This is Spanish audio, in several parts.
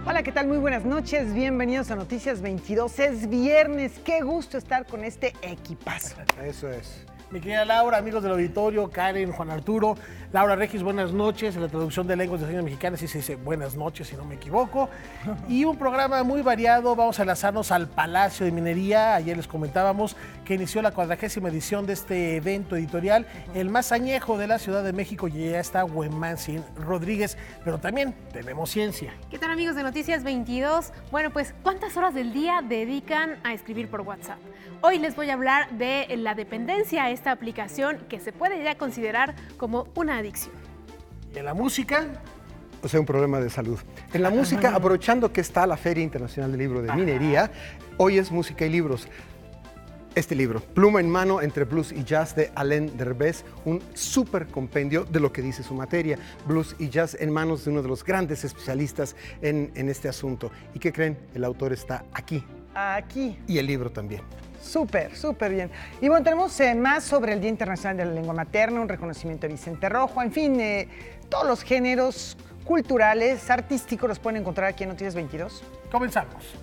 Hola, ¿qué tal? Muy buenas noches, bienvenidos a Noticias 22. Es viernes, qué gusto estar con este equipazo. Eso es. Mi querida Laura, amigos del auditorio, Karen, Juan Arturo, Laura Regis, buenas noches. En la traducción de lenguas de señas mexicanas sí se dice buenas noches, si no me equivoco. Y un programa muy variado, vamos a enlazarnos al Palacio de Minería. Ayer les comentábamos que inició la 40ª edición de este evento editorial, el más añejo de la Ciudad de México, y ya está Huemantzin Rodríguez, pero también tenemos ciencia. ¿Qué tal, amigos de Noticias 22? Bueno, pues, ¿cuántas horas del día dedican a escribir por WhatsApp? Hoy les voy a hablar de la dependencia a esta aplicación que se puede ya considerar como una adicción. ¿Y en la música? O sea, un problema de salud. En la música, aprovechando que está la Feria Internacional del Libro de Minería, hoy es música y libros. Este libro, Pluma en mano entre blues y jazz, de Alain Derbez, un súper compendio de lo que dice su materia, blues y jazz en manos de uno de los grandes especialistas en este asunto. ¿Y qué creen? El autor está aquí. Aquí. Y el libro también. Súper, súper bien. Y bueno, tenemos más sobre el Día Internacional de la Lengua Materna, un reconocimiento a Vicente Rojo, en fin, todos los géneros culturales, artísticos los pueden encontrar aquí en Noticias 22. Comenzamos.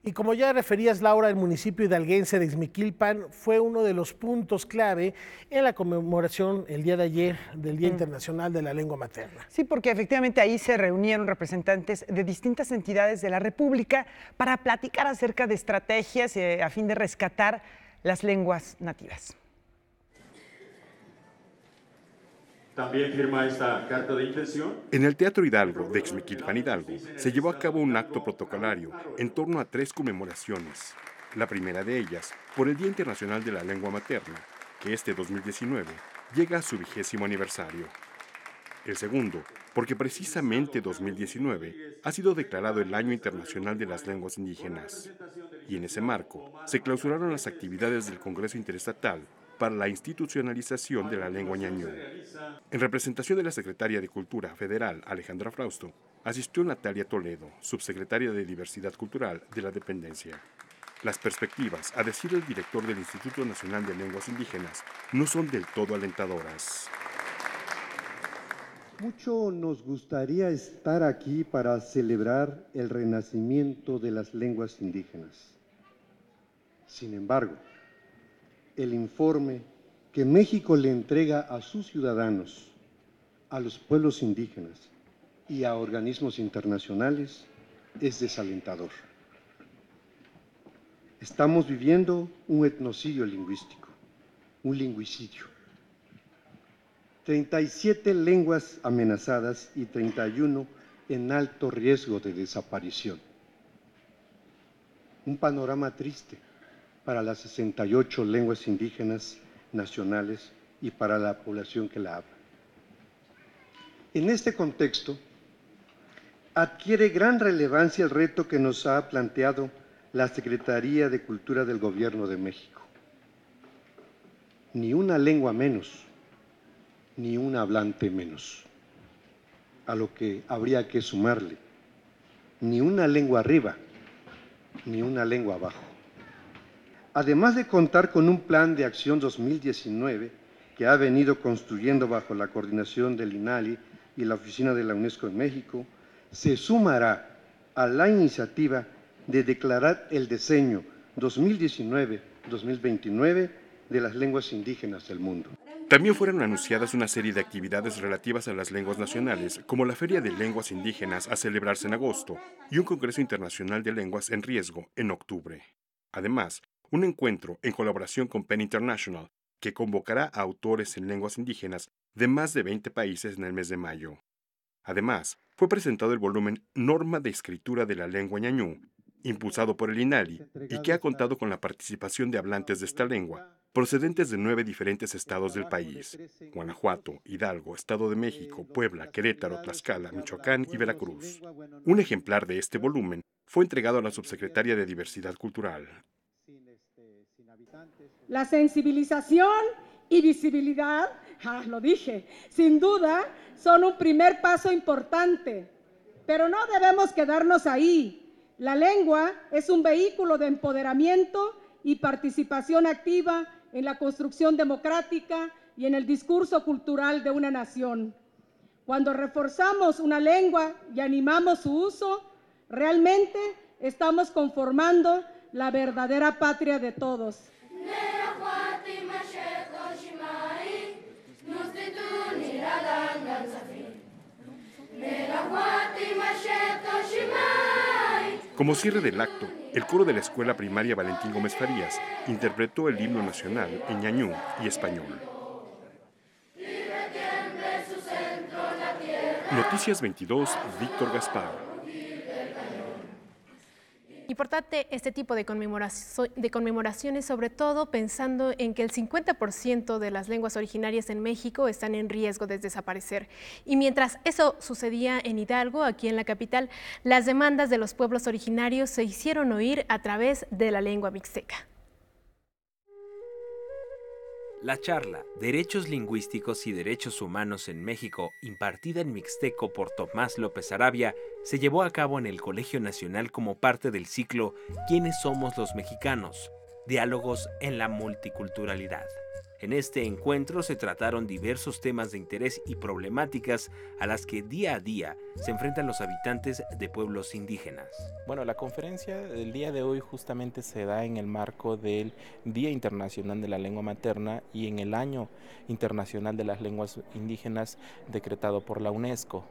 Y como ya referías, Laura, el municipio hidalguense de Ixmiquilpan fue uno de los puntos clave en la conmemoración el día de ayer del Día Internacional de la Lengua Materna. Sí, porque efectivamente ahí se reunieron representantes de distintas entidades de la República para platicar acerca de estrategias a fin de rescatar las lenguas nativas. También firma esta carta de intención. En el Teatro Hidalgo de Ixmiquilpan, Hidalgo, se llevó a cabo un acto protocolario en torno a 3 conmemoraciones. La primera de ellas, por el Día Internacional de la Lengua Materna, que este 2019 llega a su 20º aniversario. El segundo, porque precisamente 2019 ha sido declarado el Año Internacional de las Lenguas Indígenas. Y en ese marco, se clausuraron las actividades del Congreso Interestatal para la institucionalización de la lengua ñañú. En representación de la Secretaria de Cultura Federal, Alejandra Frausto, asistió Natalia Toledo, subsecretaria de Diversidad Cultural de la dependencia. Las perspectivas, a decir el director del Instituto Nacional de Lenguas Indígenas, no son del todo alentadoras. Mucho nos gustaría estar aquí para celebrar el renacimiento de las lenguas indígenas. Sin embargo, el informe que México le entrega a sus ciudadanos, a los pueblos indígenas y a organismos internacionales es desalentador. Estamos viviendo un etnocidio lingüístico, un lingüicidio. 37 lenguas amenazadas y 31 en alto riesgo de desaparición. Un panorama triste para las 68 lenguas indígenas nacionales y para la población que la habla. En este contexto, adquiere gran relevancia el reto que nos ha planteado la Secretaría de Cultura del Gobierno de México. Ni una lengua menos, ni un hablante menos, a lo que habría que sumarle, ni una lengua arriba, ni una lengua abajo. Además de contar con un plan de acción 2019 que ha venido construyendo bajo la coordinación del INALI y la Oficina de la UNESCO en México, se sumará a la iniciativa de declarar el diseño 2019-2029 de las lenguas indígenas del mundo. También fueron anunciadas una serie de actividades relativas a las lenguas nacionales, como la Feria de Lenguas Indígenas a celebrarse en agosto y un Congreso Internacional de Lenguas en Riesgo en octubre. Además, un encuentro en colaboración con PEN International que convocará a autores en lenguas indígenas de más de 20 países en el mes de mayo. Además, fue presentado el volumen Norma de Escritura de la Lengua ñañú, impulsado por el INALI y que ha contado con la participación de hablantes de esta lengua procedentes de 9 diferentes estados del país: Guanajuato, Hidalgo, Estado de México, Puebla, Querétaro, Tlaxcala, Michoacán y Veracruz. Un ejemplar de este volumen fue entregado a la subsecretaria de Diversidad Cultural. La sensibilización y visibilidad, lo dije, sin duda son un primer paso importante, pero no debemos quedarnos ahí. La lengua es un vehículo de empoderamiento y participación activa en la construcción democrática y en el discurso cultural de una nación. Cuando reforzamos una lengua y animamos su uso, realmente estamos conformando la verdadera patria de todos. Como cierre del acto, el coro de la Escuela Primaria Valentín Gómez Farías interpretó el himno nacional en ñañú y español. Noticias 22, Víctor Gaspar. Importante este tipo de conmemoraciones, sobre todo pensando en que el 50% de las lenguas originarias en México están en riesgo de desaparecer. Y mientras eso sucedía en Hidalgo, aquí en la capital, las demandas de los pueblos originarios se hicieron oír a través de la lengua mixteca. La charla Derechos Lingüísticos y Derechos Humanos en México, impartida en mixteco por Tomás López Arabia, se llevó a cabo en el Colegio Nacional como parte del ciclo ¿Quiénes somos los mexicanos? Diálogos en la multiculturalidad. En este encuentro se trataron diversos temas de interés y problemáticas a las que día a día se enfrentan los habitantes de pueblos indígenas. Bueno, la conferencia del día de hoy justamente se da en el marco del Día Internacional de la Lengua Materna y en el Año Internacional de las Lenguas Indígenas decretado por la UNESCO.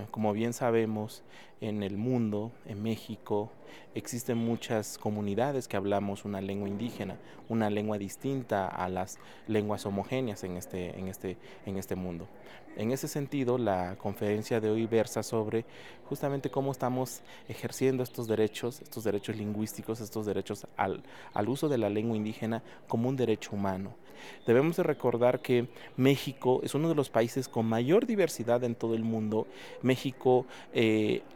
Como bien sabemos, en el mundo, en México, existen muchas comunidades que hablamos una lengua indígena, una lengua distinta a las lenguas homogéneas en este mundo. En ese sentido, la conferencia de hoy versa sobre justamente cómo estamos ejerciendo estos derechos lingüísticos, estos derechos al uso de la lengua indígena como un derecho humano. Debemos de recordar que México es uno de los países con mayor diversidad en todo el mundo. México,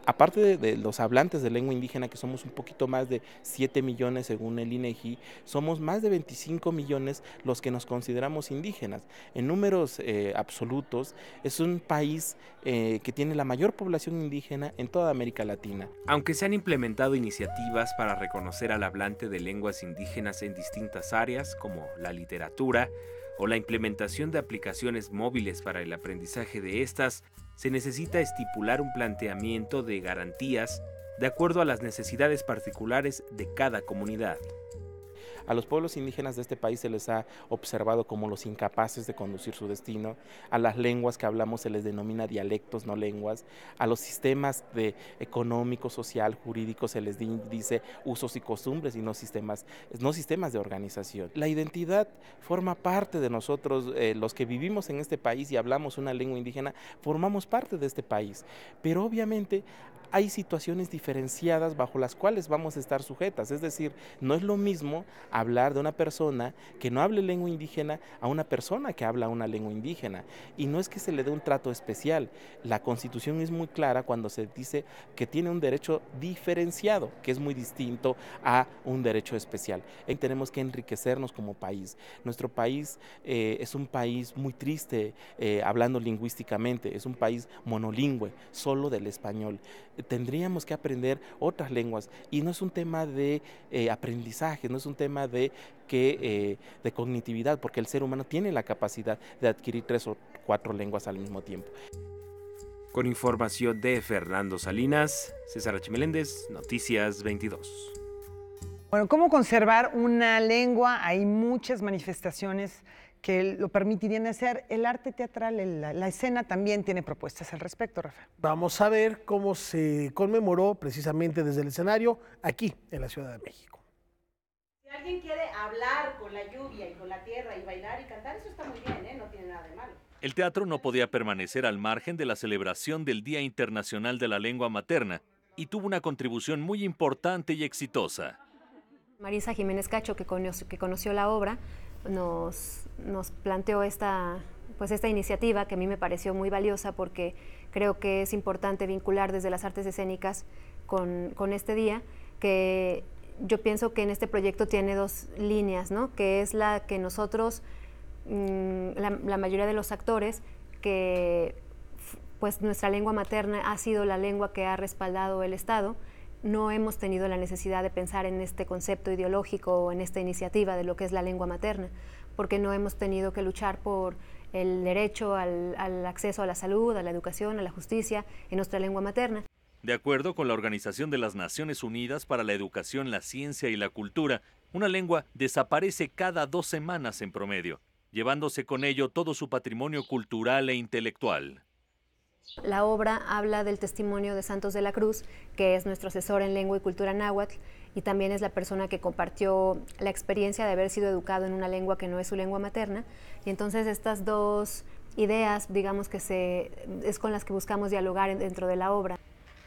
aparte de los hablantes de lengua indígena, que somos un poquito más de 7 millones según el INEGI, somos más de 25 millones los que nos consideramos indígenas. En números absolutos, es un país que tiene la mayor población indígena en toda América Latina. Aunque se han implementado iniciativas para reconocer al hablante de lenguas indígenas en distintas áreas, como la literatura, o la implementación de aplicaciones móviles para el aprendizaje de estas, se necesita estipular un planteamiento de garantías de acuerdo a las necesidades particulares de cada comunidad. A los pueblos indígenas de este país se les ha observado como los incapaces de conducir su destino. A las lenguas que hablamos se les denomina dialectos, no lenguas. A los sistemas económico, social, jurídico se les dice usos y costumbres y no sistemas de organización. La identidad forma parte de nosotros, los que vivimos en este país y hablamos una lengua indígena, formamos parte de este país. Pero obviamente hay situaciones diferenciadas bajo las cuales vamos a estar sujetas. Es decir, no es lo mismo hablar de una persona que no hable lengua indígena a una persona que habla una lengua indígena. Y no es que se le dé un trato especial. La Constitución es muy clara cuando se dice que tiene un derecho diferenciado, que es muy distinto a un derecho especial. Y tenemos que enriquecernos como país. Nuestro país es un país muy triste hablando lingüísticamente. Es un país monolingüe, solo del español. Tendríamos que aprender otras lenguas y no es un tema de aprendizaje, no es un tema de cognitividad, porque el ser humano tiene la capacidad de adquirir 3 o 4 lenguas al mismo tiempo. Con información de Fernando Salinas, César H. Meléndez, Noticias 22. Bueno, ¿cómo conservar una lengua? Hay muchas manifestaciones que lo permitirían hacer. El arte teatral, la escena también tiene propuestas al respecto, Rafa. Vamos a ver cómo se conmemoró precisamente desde el escenario aquí en la Ciudad de México. Si alguien quiere hablar con la lluvia y con la tierra y bailar y cantar, eso está muy bien, no tiene nada de malo. El teatro no podía permanecer al margen de la celebración del Día Internacional de la Lengua Materna y tuvo una contribución muy importante y exitosa. Marisa Jiménez Cacho, que conoció la obra, nos planteó esta iniciativa que a mí me pareció muy valiosa porque creo que es importante vincular desde las artes escénicas con este día, que yo pienso que en este proyecto tiene 2 líneas, ¿no? Que es la que nosotros la mayoría de los actores que pues nuestra lengua materna ha sido la lengua que ha respaldado el Estado, no hemos tenido la necesidad de pensar en este concepto ideológico o en esta iniciativa de lo que es la lengua materna, porque no hemos tenido que luchar por el derecho al acceso a la salud, a la educación, a la justicia en nuestra lengua materna. De acuerdo con la Organización de las Naciones Unidas para la Educación, la Ciencia y la Cultura, una lengua desaparece cada 2 semanas en promedio, llevándose con ello todo su patrimonio cultural e intelectual. La obra habla del testimonio de Santos de la Cruz, que es nuestro asesor en lengua y cultura náhuatl, y también es la persona que compartió la experiencia de haber sido educado en una lengua que no es su lengua materna. Y entonces estas dos ideas, digamos que es con las que buscamos dialogar dentro de la obra.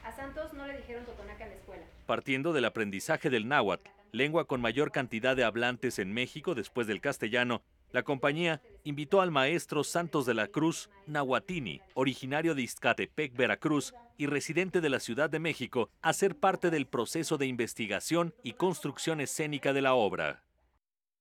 A Santos no le dijeron totonaca en la escuela. Partiendo del aprendizaje del náhuatl, lengua con mayor cantidad de hablantes en México después del castellano, la compañía invitó al maestro Santos de la Cruz Nahuatini, originario de Ixcatepec, Veracruz, y residente de la Ciudad de México, a ser parte del proceso de investigación y construcción escénica de la obra.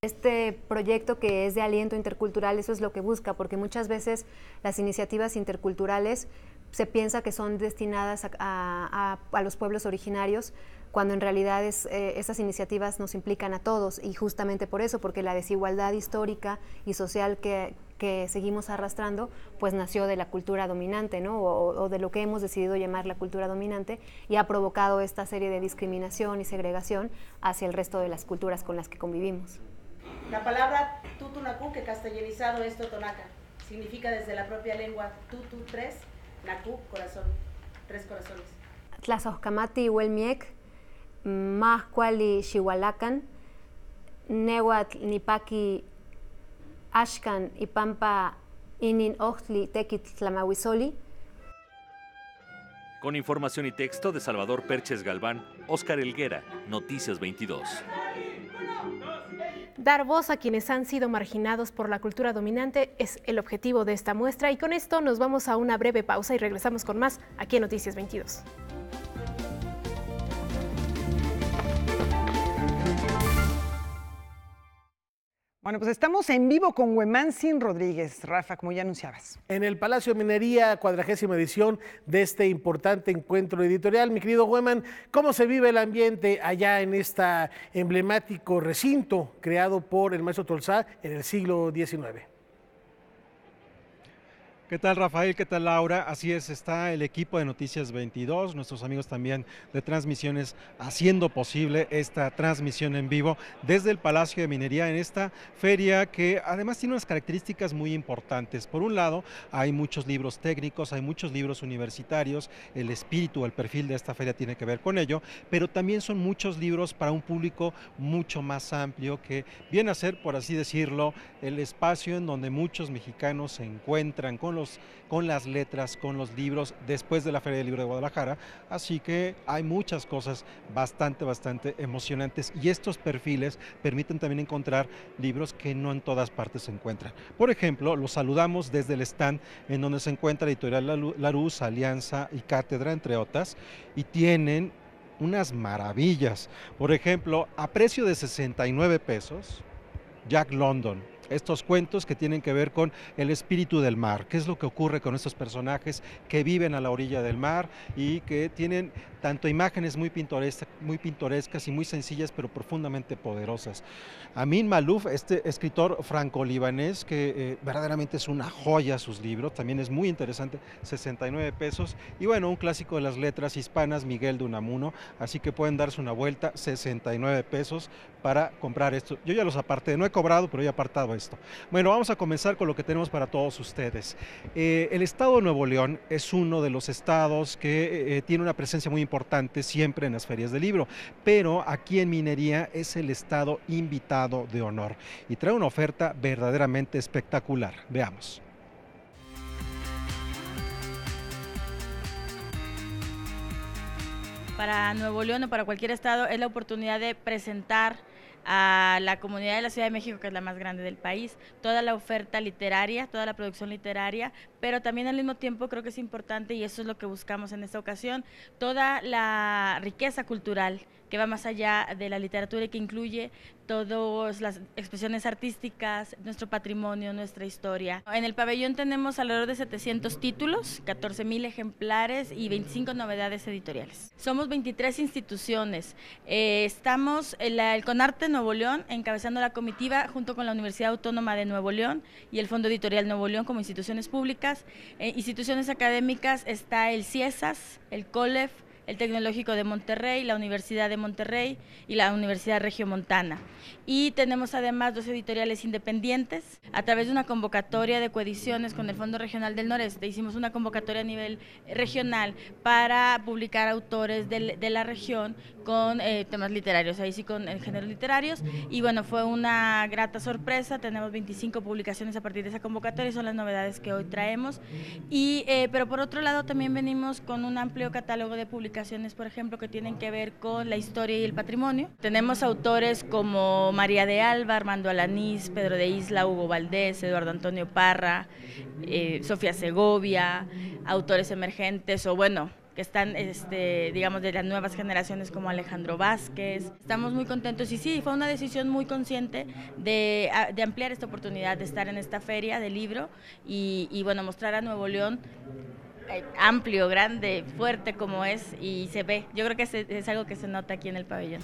Este proyecto que es de aliento intercultural, eso es lo que busca, porque muchas veces las iniciativas interculturales se piensa que son destinadas a los pueblos originarios, cuando en realidad esas iniciativas nos implican a todos, y justamente por eso, porque la desigualdad histórica y social que seguimos arrastrando, pues nació de la cultura dominante, ¿no? O de lo que hemos decidido llamar la cultura dominante, y ha provocado esta serie de discriminación y segregación hacia el resto de las culturas con las que convivimos. La palabra tutunacú, que castellanizado es totonaca, significa desde la propia lengua tutu 3, nacú, corazón, 3 corazones. Tlazohcamati huelmiec, mahcuali xihualacan, nehuatl nipaki axcan y pampa inin ohtli tequitl tlamahuizoli. Con información y texto de Salvador Perches Galván, Óscar Helguera, Noticias 22. Dar voz a quienes han sido marginados por la cultura dominante es el objetivo de esta muestra, y con esto nos vamos a una breve pausa y regresamos con más aquí en Noticias 22. Bueno, pues estamos en vivo con Huemantzin Rodríguez, Rafa, como ya anunciabas. En el Palacio de Minería, 40ª edición de este importante encuentro editorial. Mi querido Hueman, ¿cómo se vive el ambiente allá en este emblemático recinto creado por el maestro Tolsá en el siglo XIX? ¿Qué tal, Rafael? ¿Qué tal, Laura? Así es, está el equipo de Noticias 22, nuestros amigos también de Transmisiones, haciendo posible esta transmisión en vivo desde el Palacio de Minería en esta feria que además tiene unas características muy importantes. Por un lado, hay muchos libros técnicos, hay muchos libros universitarios, el espíritu, el perfil de esta feria tiene que ver con ello, pero también son muchos libros para un público mucho más amplio que viene a ser, por así decirlo, el espacio en donde muchos mexicanos se encuentran con las letras, con los libros, después de la Feria del Libro de Guadalajara, así que hay muchas cosas bastante emocionantes, y estos perfiles permiten también encontrar libros que no en todas partes se encuentran. Por ejemplo, los saludamos desde el stand en donde se encuentra Editorial Larousse, Alianza y Cátedra, entre otras, y tienen unas maravillas. Por ejemplo, a precio de 69 pesos, Jack London. Estos cuentos que tienen que ver con el espíritu del mar, qué es lo que ocurre con estos personajes que viven a la orilla del mar y que tienen tanto imágenes muy pintorescas y muy sencillas, pero profundamente poderosas. Amin Maalouf, este escritor franco-libanés que verdaderamente es una joya sus libros, también es muy interesante, 69 pesos. Y bueno, un clásico de las letras hispanas, Miguel de Unamuno, así que pueden darse una vuelta, 69 pesos para comprar esto. Yo ya los aparté, no he cobrado, pero he apartado esto. Bueno, vamos a comenzar con lo que tenemos para todos ustedes. El estado de Nuevo León es uno de los estados que tiene una presencia muy importante siempre en las ferias del libro, pero aquí en Minería es el estado invitado de honor y trae una oferta verdaderamente espectacular. Veamos. Para Nuevo León o para cualquier estado es la oportunidad de presentar a la comunidad de la Ciudad de México, que es la más grande del país, toda la oferta literaria, toda la producción literaria, pero también al mismo tiempo creo que es importante, y eso es lo que buscamos en esta ocasión, toda la riqueza cultural que va más allá de la literatura y que incluye todas las expresiones artísticas, nuestro patrimonio, nuestra historia. En el pabellón tenemos alrededor de 700 títulos, 14,000 ejemplares y 25 novedades editoriales. Somos 23 instituciones. Estamos el CONARTE Nuevo León encabezando la comitiva junto con la Universidad Autónoma de Nuevo León y el Fondo Editorial Nuevo León como instituciones públicas. Instituciones académicas está el CIESAS, el COLEF, el Tecnológico de Monterrey, la Universidad de Monterrey y la Universidad Regiomontana. Y tenemos además 2 editoriales independientes. A través de una convocatoria de coediciones con el Fondo Regional del Noreste, hicimos una convocatoria a nivel regional para publicar autores de la región con temas literarios, ahí sí con géneros literarios. Y bueno, fue una grata sorpresa, tenemos 25 publicaciones a partir de esa convocatoria y son las novedades que hoy traemos. Pero por otro lado también venimos con un amplio catálogo de publicaciones, por ejemplo, que tienen que ver con la historia y el patrimonio. Tenemos autores como María de Alba, Armando Alanís, Pedro de Isla, Hugo Valdés, Eduardo Antonio Parra, Sofía Segovia, autores emergentes o bueno, que están, digamos, de las nuevas generaciones como Alejandro Vázquez. Estamos muy contentos y sí, fue una decisión muy consciente de ampliar esta oportunidad de estar en esta feria del libro y bueno, mostrar a Nuevo León amplio, grande, fuerte como es y se ve. Yo creo que es algo que se nota aquí en el pabellón.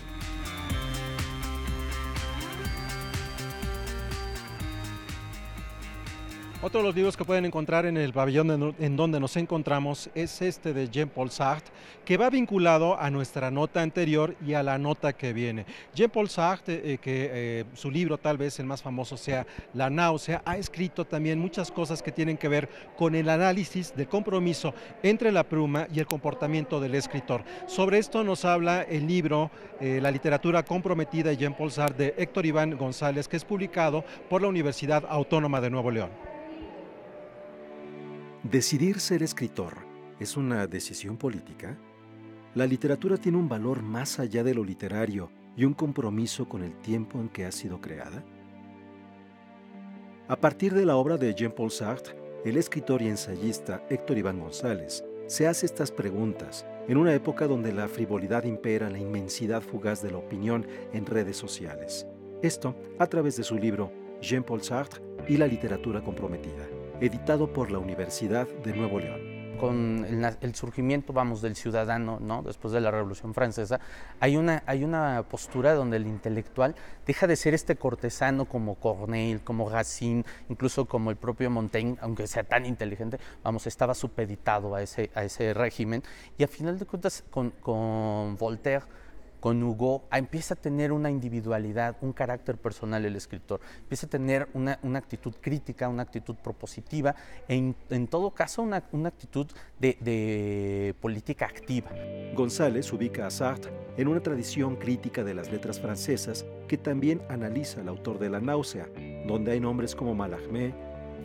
Otro de los libros que pueden encontrar en el pabellón en donde nos encontramos es este de Jean-Paul Sartre, que va vinculado a nuestra nota anterior y a la nota que viene. Jean-Paul Sartre, su libro tal vez el más famoso sea La náusea, ha escrito también muchas cosas que tienen que ver con el análisis del compromiso entre la pluma y el comportamiento del escritor. Sobre esto nos habla el libro La literatura comprometida de Jean-Paul Sartre de Héctor Iván González, que es publicado por la Universidad Autónoma de Nuevo León. ¿Decidir ser escritor es una decisión política? La literatura tiene un valor más allá de lo literario y un compromiso con el tiempo en que ha sido creada. A partir de la obra de Jean-Paul Sartre, el escritor y ensayista Héctor Iván González se hace estas preguntas en una época donde la frivolidad impera en la inmensidad fugaz de la opinión en redes sociales. Esto a través de su libro Jean-Paul Sartre y la literatura comprometida, editado por la Universidad de Nuevo León. Con el surgimiento, vamos, del ciudadano, ¿no? Después de la Revolución Francesa, hay una postura donde el intelectual deja de ser este cortesano como Corneille, como Racine, incluso como el propio Montaigne, aunque sea tan inteligente, vamos, estaba supeditado a ese régimen, y a final de cuentas con Voltaire, con Hugo, empieza a tener una individualidad, un carácter personal el escritor, empieza a tener una actitud crítica, una actitud propositiva, e en todo caso una actitud de política activa. González ubica a Sartre en una tradición crítica de las letras francesas que también analiza el autor de La náusea, donde hay nombres como Mallarmé,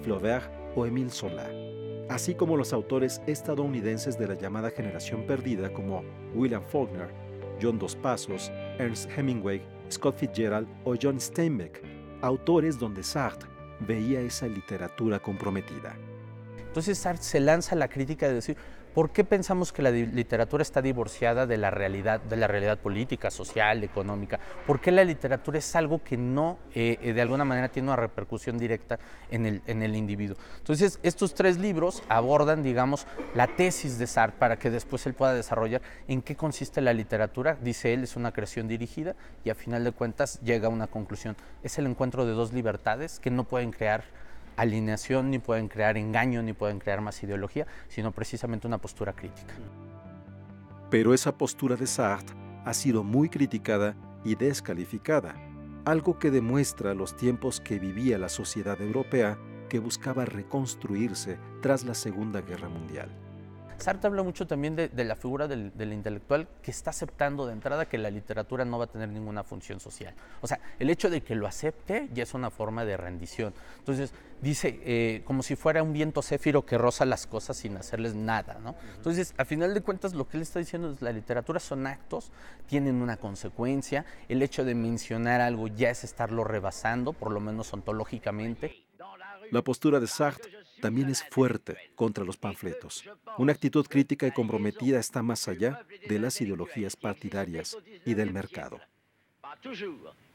Flaubert o Émile Zola, así como los autores estadounidenses de la llamada generación perdida como William Faulkner, John Dos Passos, Ernest Hemingway, Scott Fitzgerald o John Steinbeck, autores donde Sartre veía esa literatura comprometida. Entonces Sartre se lanza a la crítica de decir, ¿por qué pensamos que la literatura está divorciada de la realidad política, social, económica? ¿Por qué la literatura es algo que no, de alguna manera, tiene una repercusión directa en el individuo? Entonces, estos 3 libros abordan, digamos, la tesis de Sartre para que después él pueda desarrollar en qué consiste la literatura. Dice él, es una creación dirigida y a final de cuentas llega a una conclusión. Es el encuentro de 2 libertades que no pueden crear alineación, ni pueden crear engaño, ni pueden crear más ideología, sino precisamente una postura crítica. Pero esa postura de Sartre ha sido muy criticada y descalificada, algo que demuestra los tiempos que vivía la sociedad europea que buscaba reconstruirse tras la Segunda Guerra Mundial. Sartre habla mucho también de la figura del intelectual que está aceptando de entrada que la literatura no va a tener ninguna función social. O sea, el hecho de que lo acepte ya es una forma de rendición. Entonces, dice, como si fuera un viento céfiro que roza las cosas sin hacerles nada, ¿no? Entonces, a final de cuentas, lo que él está diciendo es que la literatura son actos, tienen una consecuencia. El hecho de mencionar algo ya es estarlo rebasando, por lo menos ontológicamente. La postura de Sartre también es fuerte contra los panfletos. Una actitud crítica y comprometida está más allá de las ideologías partidarias y del mercado.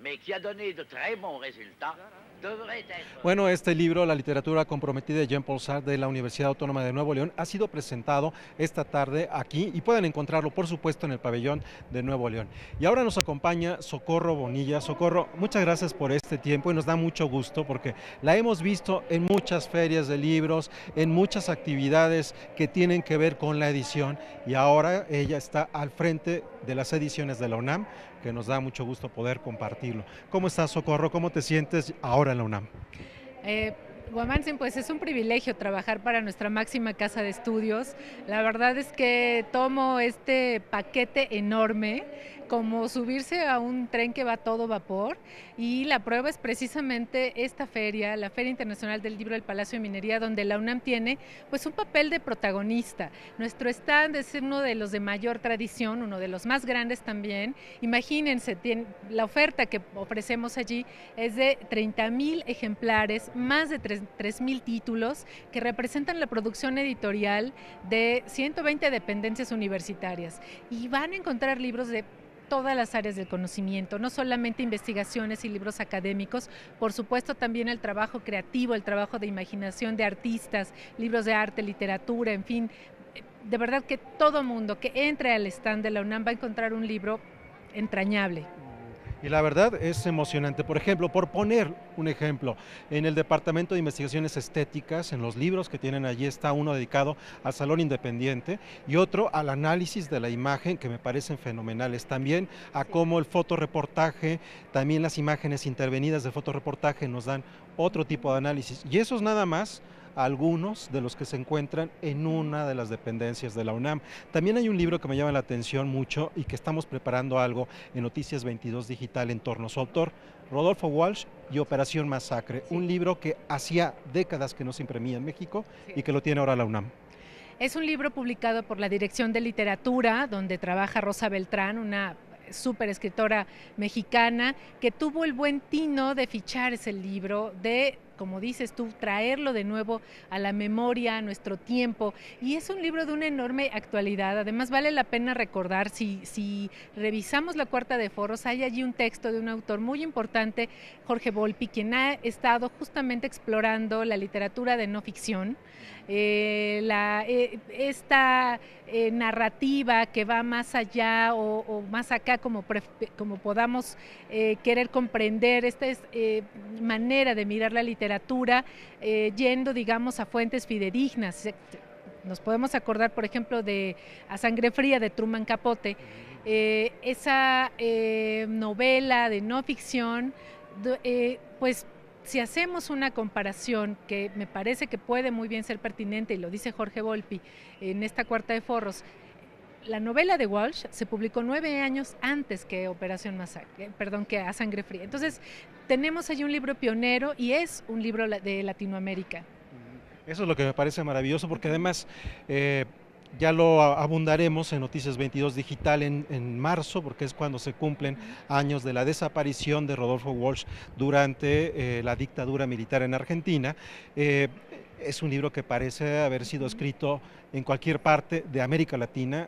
mais qui a donné de très bons résultats, devrait être... Bueno, este libro, La literatura comprometida de Jean-Paul Sartre de la Universidad Autónoma de Nuevo León, ha sido presentado esta tarde aquí y pueden encontrarlo, por supuesto, en el pabellón de Nuevo León. Y ahora nos acompaña Socorro Bonilla. Socorro, muchas gracias por este tiempo y nos da mucho gusto porque la hemos visto en muchas ferias de libros, en muchas actividades que tienen que ver con la edición y ahora ella está al frente de las ediciones de la UNAM, que nos da mucho gusto poder compartirlo. ¿Cómo estás, Socorro? ¿Cómo te sientes ahora en la UNAM? Guamansen, pues es un privilegio trabajar para nuestra máxima casa de estudios. La verdad es que tomo este paquete enorme como subirse a un tren que va a todo vapor y la prueba es precisamente esta feria, la Feria Internacional del Libro del Palacio de Minería, donde la UNAM tiene pues un papel de protagonista. Nuestro stand es uno de los de mayor tradición, uno de los más grandes también. Imagínense, la oferta que ofrecemos allí es de 30,000 ejemplares, más de 3,000 títulos que representan la producción editorial de 120 dependencias universitarias y van a encontrar libros de todas las áreas del conocimiento, no solamente investigaciones y libros académicos, por supuesto también el trabajo creativo, el trabajo de imaginación de artistas, libros de arte, literatura, en fin, de verdad que todo mundo que entre al stand de la UNAM va a encontrar un libro entrañable. Y la verdad es emocionante. Por ejemplo, por poner un ejemplo, en el Departamento de Investigaciones Estéticas, en los libros que tienen allí, está uno dedicado al Salón Independiente y otro al análisis de la imagen, que me parecen fenomenales. También a cómo el fotoreportaje, también las imágenes intervenidas de fotoreportaje nos dan otro tipo de análisis. Y eso es nada más algunos de los que se encuentran en una de las dependencias de la UNAM. También hay un libro que me llama la atención mucho y que estamos preparando algo en Noticias 22 Digital en torno a su autor, Rodolfo Walsh y Operación Masacre, un libro que hacía décadas que no se imprimía en México y que lo tiene ahora la UNAM. Es un libro publicado por la Dirección de Literatura, donde trabaja Rosa Beltrán, una súper escritora mexicana, que tuvo el buen tino de fichar ese libro, de, como dices tú, traerlo de nuevo a la memoria, a nuestro tiempo, y es un libro de una enorme actualidad. Además vale la pena recordar, si revisamos la cuarta de foros, hay allí un texto de un autor muy importante, Jorge Volpi, quien ha estado justamente explorando la literatura de no ficción, esta narrativa que va más allá o más acá, como podamos querer comprender esta manera de mirar la literatura, yendo, digamos, a fuentes fidedignas. Nos podemos acordar, por ejemplo, de A Sangre Fría, de Truman Capote, esa novela de no ficción, pues si hacemos una comparación que me parece que puede muy bien ser pertinente, y lo dice Jorge Volpi en esta cuarta de foros, la novela de Walsh se publicó 9 años antes que Operación Masacre, que A Sangre Fría. Entonces, tenemos allí un libro pionero y es un libro de Latinoamérica. Eso es lo que me parece maravilloso, porque además ya lo abundaremos en Noticias 22 Digital en marzo, porque es cuando se cumplen años de la desaparición de Rodolfo Walsh durante la dictadura militar en Argentina. Es un libro que parece haber sido escrito en cualquier parte de América Latina,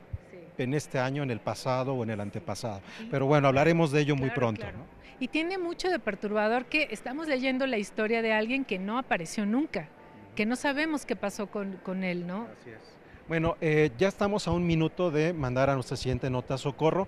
en este año, en el pasado o en el antepasado. Pero bueno, hablaremos de ello muy pronto. Claro. ¿No? Y tiene mucho de perturbador que estamos leyendo la historia de alguien que no apareció nunca, que no sabemos qué pasó con él, ¿no? Así es. Bueno, ya estamos a un minuto de mandar a nuestra siguiente nota, Socorro.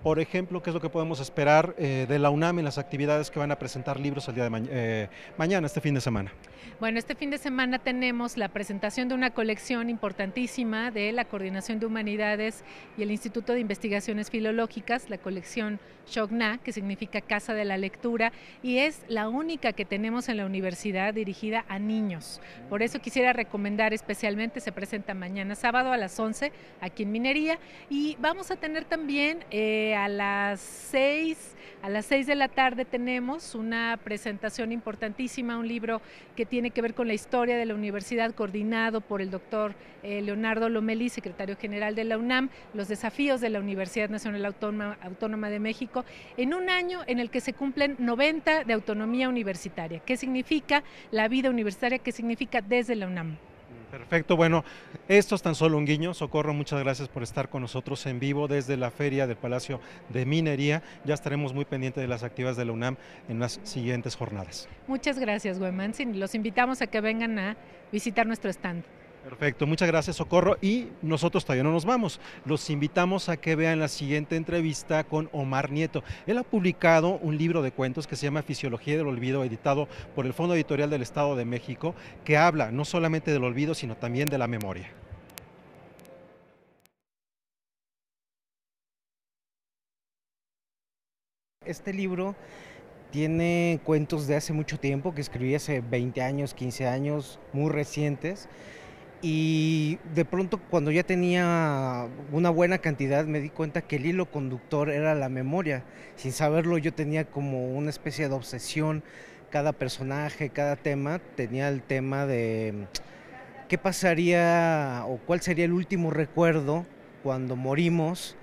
Por ejemplo, ¿qué es lo que podemos esperar de la UNAM en las actividades que van a presentar libros el día de mañana, este fin de semana? Bueno, este fin de semana tenemos la presentación de una colección importantísima de la Coordinación de Humanidades y el Instituto de Investigaciones Filológicas, la colección Shogna, que significa Casa de la Lectura, y es la única que tenemos en la universidad dirigida a niños. Por eso quisiera recomendar especialmente, se presenta mañana sábado a las 11 aquí en Minería, y vamos a tener también a las 6 de la tarde tenemos una presentación importantísima, un libro que tiene que ver con la historia de la universidad, coordinado por el doctor Leonardo Lomelí, secretario general de la UNAM, los desafíos de la Universidad Nacional Autónoma de México, en un año en el que se cumplen 90 de autonomía universitaria. ¿Qué significa la vida universitaria? ¿Qué significa desde la UNAM? Perfecto, bueno, esto es tan solo un guiño. Socorro, muchas gracias por estar con nosotros en vivo desde la Feria del Palacio de Minería. Ya estaremos muy pendientes de las actividades de la UNAM en las siguientes jornadas. Muchas gracias, Guemantzin. Los invitamos a que vengan a visitar nuestro stand. Perfecto, muchas gracias, Socorro, y nosotros todavía no nos vamos. Los invitamos a que vean la siguiente entrevista con Omar Nieto. Él ha publicado un libro de cuentos que se llama Fisiología del Olvido, editado por el Fondo Editorial del Estado de México, que habla no solamente del olvido, sino también de la memoria. Este libro tiene cuentos de hace mucho tiempo, que escribí hace 20 años, 15 años, muy recientes. Y de pronto, cuando ya tenía una buena cantidad, me di cuenta que el hilo conductor era la memoria. Sin saberlo, yo tenía como una especie de obsesión. Cada personaje, cada tema tenía el tema de qué pasaría o cuál sería el último recuerdo cuando morimos,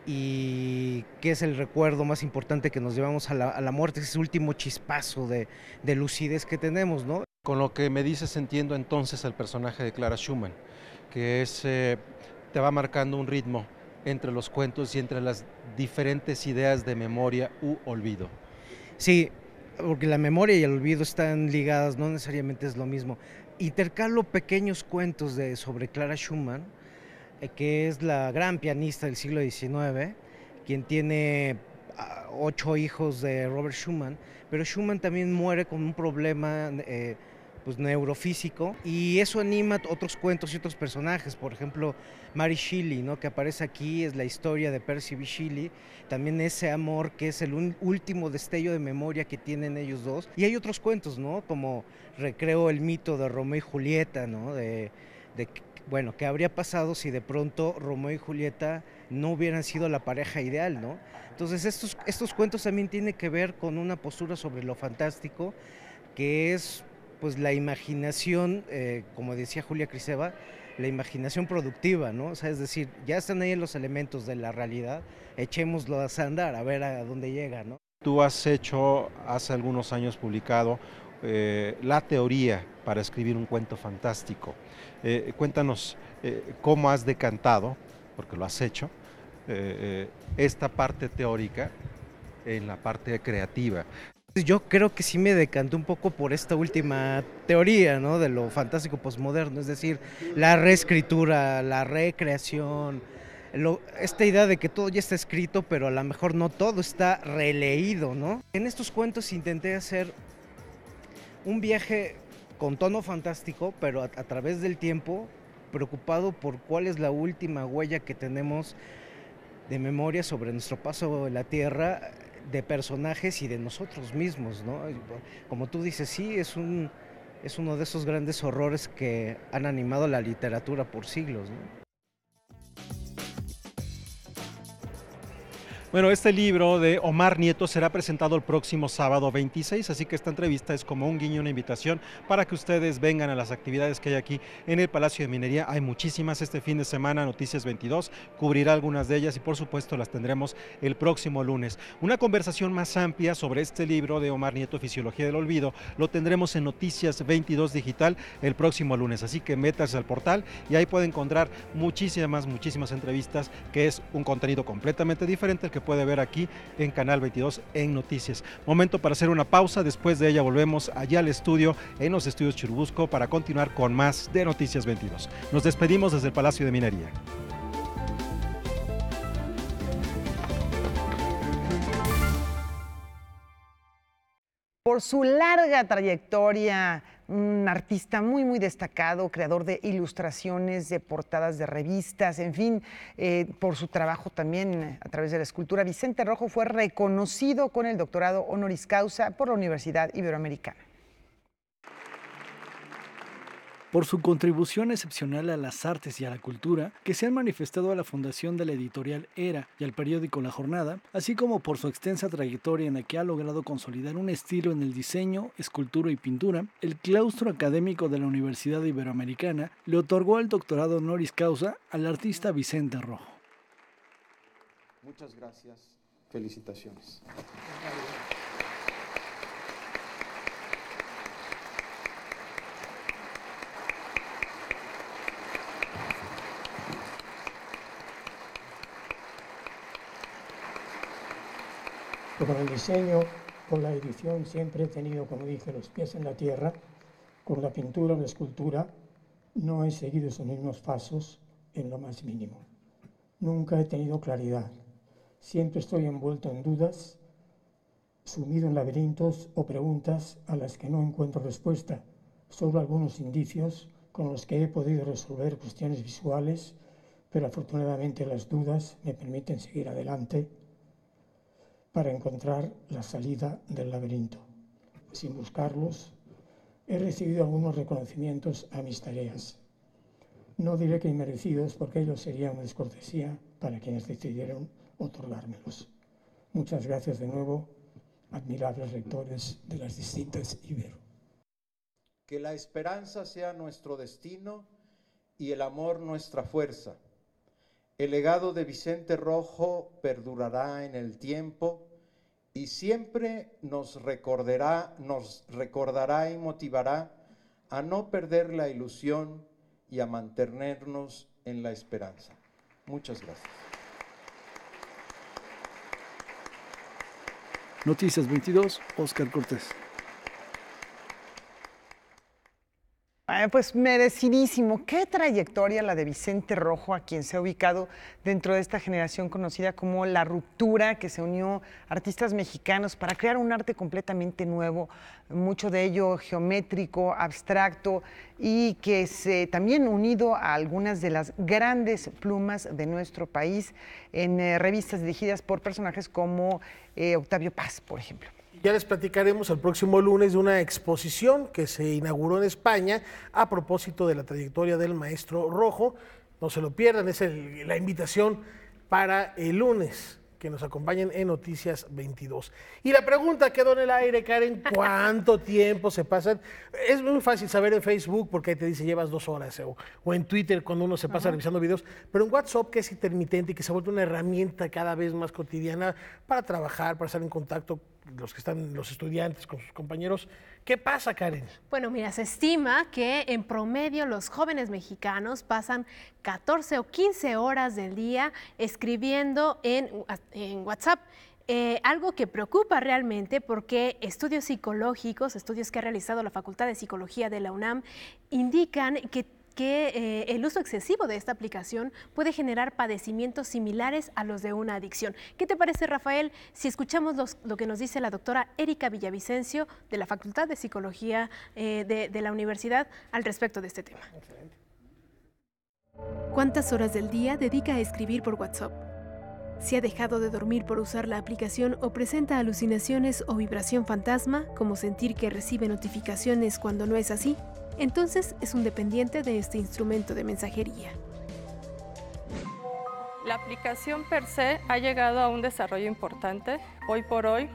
y qué es el recuerdo más importante que nos llevamos a la muerte, ese último chispazo de lucidez que tenemos, ¿no? Con lo que me dices, entiendo entonces el personaje de Clara Schumann, que es, te va marcando un ritmo entre los cuentos y entre las diferentes ideas de memoria u olvido. Sí, porque la memoria y el olvido están ligadas, no necesariamente es lo mismo. Intercalo pequeños cuentos sobre Clara Schumann, que es la gran pianista del siglo XIX, quien tiene 8 hijos de Robert Schumann, pero Schumann también muere con un problema neurofísico, y eso anima otros cuentos y otros personajes. Por ejemplo, Mary Shelley, ¿no?, que aparece aquí, es la historia de Percy B. Shelley, también ese amor que es el último destello de memoria que tienen ellos dos. Y hay otros cuentos, ¿no?, como recreo el mito de Romeo y Julieta, ¿no?, bueno, ¿qué habría pasado si de pronto Romeo y Julieta no hubieran sido la pareja ideal, ¿no? Entonces estos cuentos también tienen que ver con una postura sobre lo fantástico, que es pues la imaginación, como decía Julia Kristeva, la imaginación productiva, ¿no? O sea, es decir, ya están ahí los elementos de la realidad, echémoslo a andar, a ver a dónde llega, ¿no? Tú has hecho, hace algunos años publicado, la teoría para escribir un cuento fantástico. Cuéntanos cómo has decantado, porque lo has hecho, esta parte teórica en la parte creativa. Yo creo que sí me decanté un poco por esta última teoría, ¿no?, de lo fantástico posmoderno, es decir, la reescritura, la recreación, esta idea de que todo ya está escrito, pero a lo mejor no todo está releído, ¿no? En estos cuentos intenté hacer un viaje con tono fantástico, pero a través del tiempo, preocupado por cuál es la última huella que tenemos de memoria sobre nuestro paso en la Tierra, de personajes y de nosotros mismos, ¿no? Como tú dices, sí, es uno de esos grandes horrores que han animado la literatura por siglos, ¿no? Bueno, este libro de Omar Nieto será presentado el próximo sábado 26, así que esta entrevista es como un guiño, una invitación para que ustedes vengan a las actividades que hay aquí en el Palacio de Minería. Hay muchísimas este fin de semana, Noticias 22 cubrirá algunas de ellas y por supuesto las tendremos el próximo lunes. Una conversación más amplia sobre este libro de Omar Nieto, Fisiología del Olvido, lo tendremos en Noticias 22 Digital el próximo lunes, así que métase al portal y ahí puede encontrar muchísimas entrevistas, que es un contenido completamente diferente al que puede ver aquí en Canal 22 en Noticias. Momento para hacer una pausa, después de ella volvemos allá al estudio, en los estudios Churubusco, para continuar con más de Noticias 22. Nos despedimos desde el Palacio de Minería. Por su larga trayectoria, un artista muy destacado, creador de ilustraciones, de portadas de revistas, en fin, por su trabajo también a través de la escultura, Vicente Rojo fue reconocido con el doctorado honoris causa por la Universidad Iberoamericana. Por su contribución excepcional a las artes y a la cultura, que se han manifestado a la fundación de la editorial Era y al periódico La Jornada, así como por su extensa trayectoria en la que ha logrado consolidar un estilo en el diseño, escultura y pintura, el claustro académico de la Universidad Iberoamericana le otorgó el doctorado honoris causa al artista Vicente Rojo. Muchas gracias. Felicitaciones. Con el diseño, con la edición, siempre he tenido, como dije, los pies en la tierra. Con la pintura o la escultura no he seguido esos mismos pasos en lo más mínimo. Nunca he tenido claridad. Siempre estoy envuelto en dudas, sumido en laberintos o preguntas a las que no encuentro respuesta, solo algunos indicios con los que he podido resolver cuestiones visuales, pero afortunadamente las dudas me permiten seguir adelante para encontrar la salida del laberinto. Sin buscarlos, he recibido algunos reconocimientos a mis tareas. No diré que inmerecidos, porque ello sería una descortesía para quienes decidieron otorgármelos. Muchas gracias de nuevo, admirables rectores de las distintas Ibero. Que la esperanza sea nuestro destino y el amor nuestra fuerza. El legado de Vicente Rojo perdurará en el tiempo y siempre nos recordará y motivará a no perder la ilusión y a mantenernos en la esperanza. Muchas gracias. Noticias 22, Óscar Cortés. Pues merecidísimo. Qué trayectoria la de Vicente Rojo, a quien se ha ubicado dentro de esta generación conocida como La Ruptura, que se unió a artistas mexicanos para crear un arte completamente nuevo, mucho de ello geométrico, abstracto, y que se también unido a algunas de las grandes plumas de nuestro país en revistas dirigidas por personajes como Octavio Paz, por ejemplo. Ya les platicaremos el próximo lunes de una exposición que se inauguró en España a propósito de la trayectoria del maestro Rojo. No se lo pierdan, es la invitación para el lunes, que nos acompañen en Noticias 22. Y la pregunta quedó en el aire, Karen, ¿cuánto tiempo se pasan? Es muy fácil saber en Facebook, porque ahí te dice llevas 2 horas, o en Twitter cuando uno se pasa revisando videos, pero en WhatsApp, que es intermitente y que se ha vuelto una herramienta cada vez más cotidiana para trabajar, para estar en contacto los estudiantes con sus compañeros. ¿Qué pasa, Karen? Bueno, mira, se estima que en promedio los jóvenes mexicanos pasan 14 o 15 horas del día escribiendo en WhatsApp. Algo que preocupa realmente, porque estudios psicológicos, estudios que ha realizado la Facultad de Psicología de la UNAM, indican que el uso excesivo de esta aplicación puede generar padecimientos similares a los de una adicción. ¿Qué te parece, Rafael, si escuchamos lo que nos dice la doctora Erika Villavicencio de la Facultad de Psicología de la Universidad al respecto de este tema? ¿Cuántas horas del día dedica a escribir por WhatsApp? Si ha dejado de dormir por usar la aplicación o presenta alucinaciones o vibración fantasma, como sentir que recibe notificaciones cuando no es así, entonces es un dependiente de este instrumento de mensajería. La aplicación per se ha llegado a un desarrollo importante. Hoy por hoy,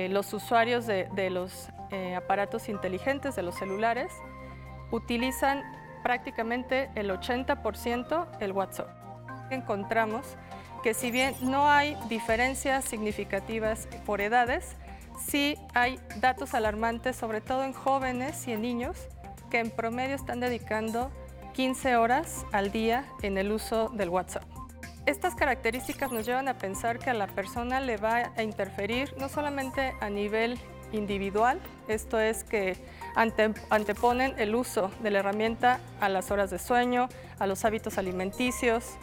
los usuarios de los aparatos inteligentes, de los celulares, utilizan prácticamente el 80% el WhatsApp. Encontramos que si bien no hay diferencias significativas por edades, sí hay datos alarmantes, sobre todo en jóvenes y en niños, que en promedio están dedicando 15 horas al día en el uso del WhatsApp. Estas características nos llevan a pensar que a la persona le va a interferir no solamente a nivel individual, esto es que anteponen el uso de la herramienta a las horas de sueño, a los hábitos alimenticios,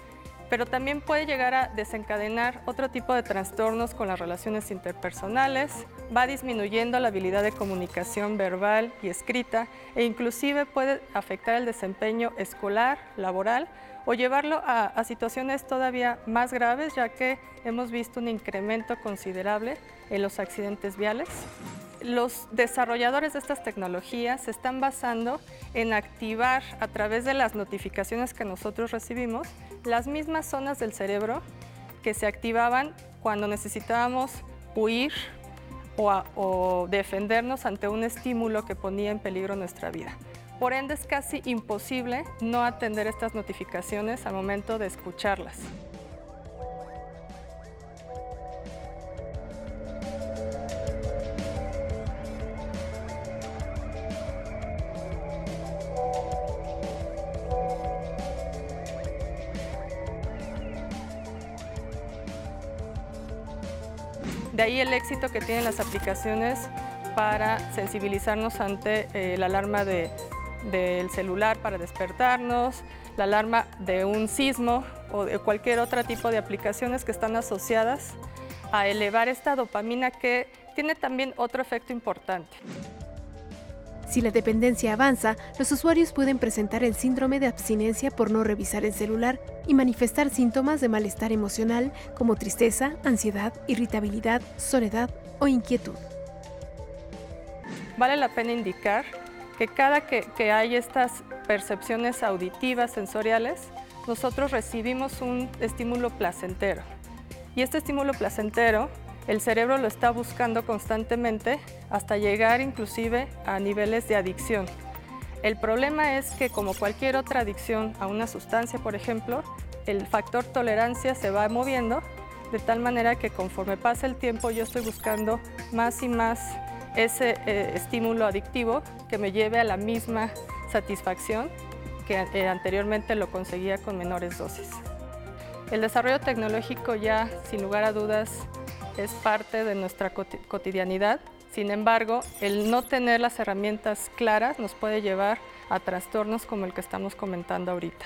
pero también puede llegar a desencadenar otro tipo de trastornos con las relaciones interpersonales, va disminuyendo la habilidad de comunicación verbal y escrita e inclusive puede afectar el desempeño escolar, laboral o llevarlo a situaciones todavía más graves, ya que hemos visto un incremento considerable en los accidentes viales. Los desarrolladores de estas tecnologías se están basando en activar a través de las notificaciones que nosotros recibimos las mismas zonas del cerebro que se activaban cuando necesitábamos huir o defendernos ante un estímulo que ponía en peligro nuestra vida. Por ende, es casi imposible no atender estas notificaciones al momento de escucharlas. De ahí el éxito que tienen las aplicaciones para sensibilizarnos ante la alarma del celular para despertarnos, la alarma de un sismo o de cualquier otro tipo de aplicaciones que están asociadas a elevar esta dopamina, que tiene también otro efecto importante. Si la dependencia avanza, los usuarios pueden presentar el síndrome de abstinencia por no revisar el celular y manifestar síntomas de malestar emocional como tristeza, ansiedad, irritabilidad, soledad o inquietud. Vale la pena indicar que cada que hay estas percepciones auditivas, sensoriales, nosotros recibimos un estímulo placentero. Y este estímulo placentero, el cerebro lo está buscando constantemente hasta llegar inclusive a niveles de adicción. El problema es que, como cualquier otra adicción a una sustancia, por ejemplo, el factor tolerancia se va moviendo de tal manera que conforme pasa el tiempo yo estoy buscando más y más ese estímulo adictivo que me lleve a la misma satisfacción que anteriormente lo conseguía con menores dosis. El desarrollo tecnológico ya, sin lugar a dudas, es parte de nuestra cotidianidad. Sin embargo, el no tener las herramientas claras nos puede llevar a trastornos como el que estamos comentando ahorita.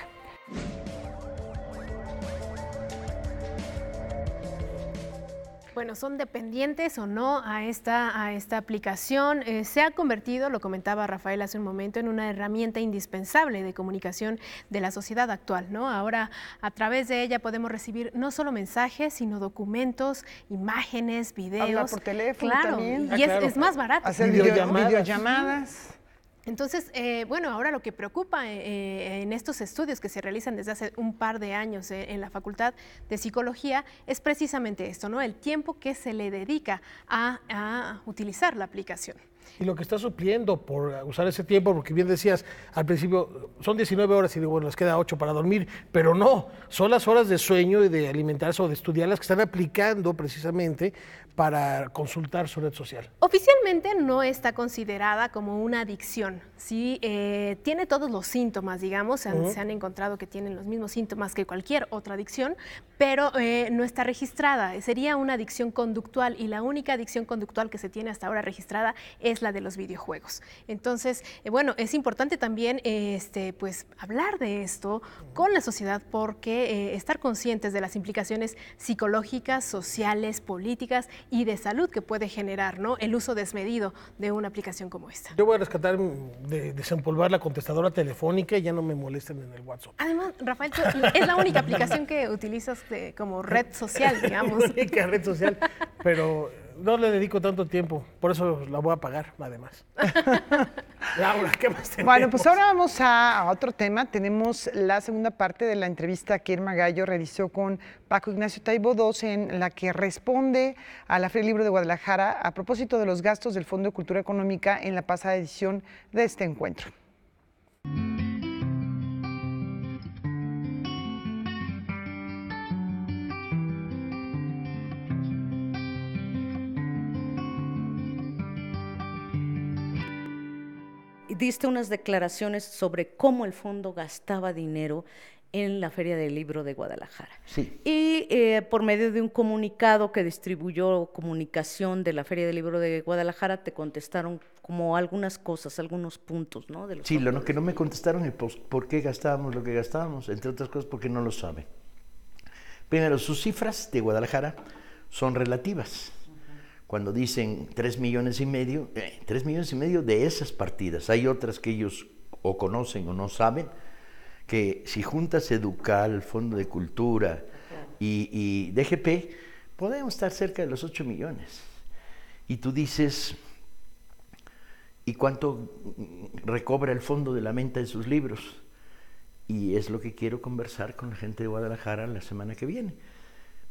Bueno, ¿son dependientes o no a esta aplicación? Se ha convertido, lo comentaba Rafael hace un momento, en una herramienta indispensable de comunicación de la sociedad actual, ¿no? Ahora, a través de ella podemos recibir no solo mensajes, sino documentos, imágenes, videos. Hablar por teléfono también. Y es más barato. Hacer videollamadas. Entonces, bueno, ahora lo que preocupa en estos estudios que se realizan desde hace un par de años en la Facultad de Psicología es precisamente esto, ¿no? El tiempo que se le dedica a utilizar la aplicación. Y lo que está supliendo por usar ese tiempo, porque bien decías al principio, son 19 horas y digo, bueno, les queda 8 para dormir, pero no, son las horas de sueño y de alimentarse o de estudiar las que están aplicando precisamente para consultar su red social. Oficialmente no está considerada como una adicción. Sí, tiene todos los síntomas, digamos, se han encontrado que tienen los mismos síntomas que cualquier otra adicción, pero no está registrada. Sería una adicción conductual y la única adicción conductual que se tiene hasta ahora registrada es la de los videojuegos. Entonces, bueno, es importante también pues, hablar de esto con la sociedad porque estar conscientes de las implicaciones psicológicas, sociales, políticas y de salud que puede generar, ¿no?, el uso desmedido de una aplicación como esta. Yo voy a rescatar de desempolvar la contestadora telefónica y ya no me molesten en el WhatsApp. Además, Rafael, es la única aplicación que utilizas como red social, digamos. La única red social, pero no le dedico tanto tiempo, por eso la voy a pagar, además. Laura, ¿qué más tenemos? Bueno, pues ahora vamos a otro tema. Tenemos la segunda parte de la entrevista que Irma Gallo realizó con Paco Ignacio Taibo II, en la que responde a la Feria del Libro de Guadalajara a propósito de los gastos del Fondo de Cultura Económica en la pasada edición de este encuentro. Diste unas declaraciones sobre cómo el fondo gastaba dinero en la Feria del Libro de Guadalajara. Sí. Y por medio de un comunicado que distribuyó Comunicación de la Feria del Libro de Guadalajara, te contestaron como algunas cosas, algunos puntos, ¿no? De los sí, lo que no me contestaron es por qué gastábamos lo que gastábamos, entre otras cosas porque no lo saben. Primero, sus cifras de Guadalajara son relativas. Cuando dicen 3,5 millones, 3,5 millones de esas partidas. Hay otras que ellos o conocen o no saben, que si juntas Educal, Fondo de Cultura y DGP, podemos estar cerca de los 8 millones. Y tú dices, ¿y cuánto recobra el fondo de la venta de sus libros? Y es lo que quiero conversar con la gente de Guadalajara la semana que viene.